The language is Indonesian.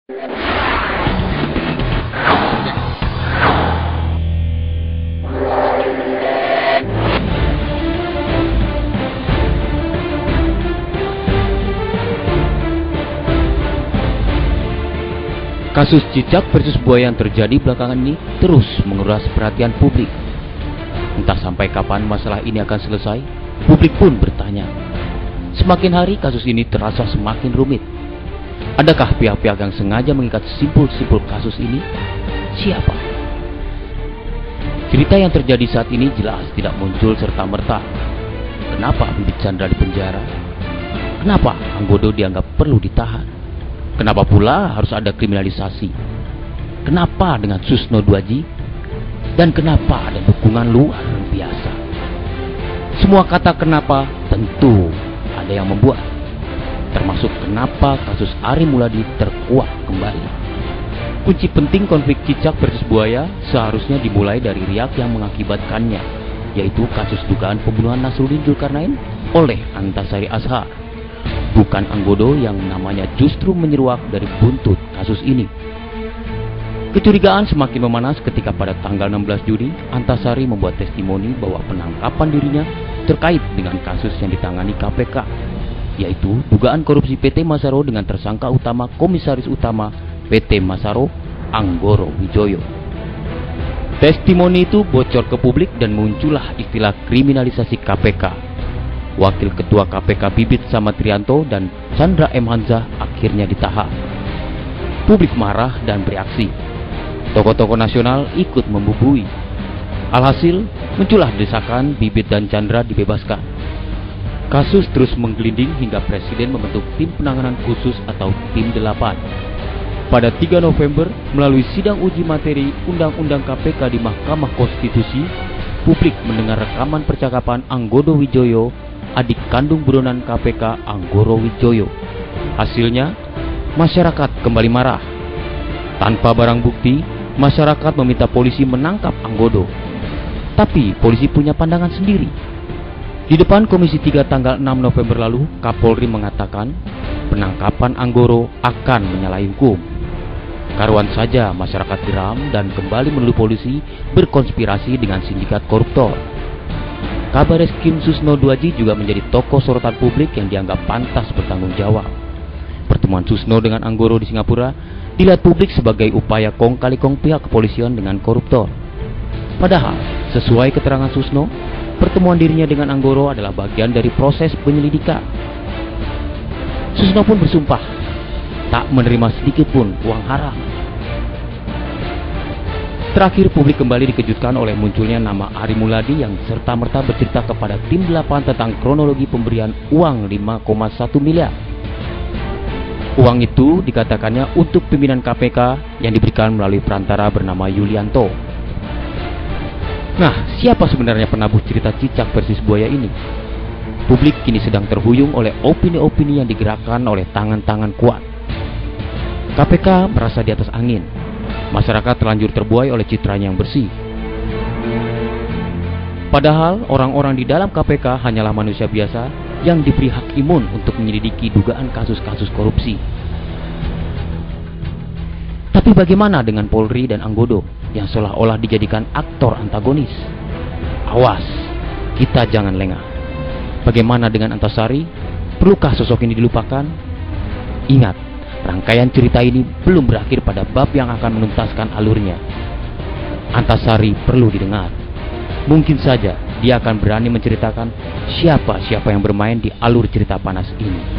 Kasus cicak versus buaya yang terjadi belakangan ini terus menguras perhatian publik. Entah sampai kapan masalah ini akan selesai, publik pun bertanya. Semakin hari kasus ini terasa semakin rumit. Adakah pihak-pihak yang sengaja mengikat simpul-simpul kasus ini? Siapa? Cerita yang terjadi saat ini jelas tidak muncul serta-merta. Kenapa Bibit Chandra dipenjara? Kenapa Anggodo dianggap perlu ditahan? Kenapa pula harus ada kriminalisasi? Kenapa dengan Susno Duaji? Dan kenapa ada dukungan luar biasa? Semua kata kenapa tentu ada yang membuat. Termasuk kenapa kasus Ari Muladi terkuak kembali. Kunci penting konflik cicak versus buaya seharusnya dimulai dari riak yang mengakibatkannya, yaitu kasus dugaan pembunuhan Nasruddin Zulkarnain oleh Antasari Ashar. Bukan Anggodo yang namanya justru menyeruak dari buntut kasus ini. Kecurigaan semakin memanas ketika pada tanggal 16 Juni Antasari membuat testimoni bahwa penangkapan dirinya terkait dengan kasus yang ditangani KPK, yaitu dugaan korupsi PT Masaro dengan tersangka utama Komisaris Utama PT Masaro, Anggoro Wijoyo. Testimoni itu bocor ke publik dan muncullah istilah kriminalisasi KPK. Wakil Ketua KPK Bibit Samatrianto dan Chandra M. Hanzah akhirnya ditahan. Publik marah dan bereaksi. Tokoh-tokoh nasional ikut membubui. Alhasil, muncullah desakan Bibit dan Chandra dibebaskan. Kasus terus menggelinding hingga Presiden membentuk tim penanganan khusus atau tim 8. Pada 3 November, melalui sidang uji materi Undang-Undang KPK di Mahkamah Konstitusi, publik mendengar rekaman percakapan Anggodo Wijoyo, adik kandung buronan KPK Anggoro Wijoyo. Hasilnya, masyarakat kembali marah. Tanpa barang bukti, masyarakat meminta polisi menangkap Anggodo. Tapi polisi punya pandangan sendiri. Di depan Komisi 3 tanggal 6 November lalu, Kapolri mengatakan penangkapan Anggoro akan menyalahi hukum. Karuan saja masyarakat geram dan kembali menuduh polisi berkonspirasi dengan sindikat koruptor. Kabar Reskrim Susno Duaji juga menjadi tokoh sorotan publik yang dianggap pantas bertanggung jawab. Pertemuan Susno dengan Anggoro di Singapura dilihat publik sebagai upaya kong kali kong pihak kepolisian dengan koruptor. Padahal, sesuai keterangan Susno, pertemuan dirinya dengan Anggoro adalah bagian dari proses penyelidikan. Susno pun bersumpah tak menerima sedikit pun uang haram. Terakhir, publik kembali dikejutkan oleh munculnya nama Ari Muladi yang serta-merta bercerita kepada tim 8 tentang kronologi pemberian uang 5,1 miliar. Uang itu dikatakannya untuk pimpinan KPK yang diberikan melalui perantara bernama Yulianto. Nah, siapa sebenarnya penabuh cerita cicak versus buaya ini? Publik kini sedang terhuyung oleh opini-opini yang digerakkan oleh tangan-tangan kuat. KPK merasa di atas angin. Masyarakat terlanjur terbuai oleh citranya yang bersih. Padahal orang-orang di dalam KPK hanyalah manusia biasa yang diberi hak imun untuk menyelidiki dugaan kasus-kasus korupsi. Tapi bagaimana dengan Polri dan Anggodo yang seolah-olah dijadikan aktor antagonis? Awas, kita jangan lengah. Bagaimana dengan Antasari? Perlukah sosok ini dilupakan? Ingat, rangkaian cerita ini belum berakhir pada bab yang akan menuntaskan alurnya. Antasari perlu didengar. Mungkin saja dia akan berani menceritakan siapa-siapa yang bermain di alur cerita panas ini.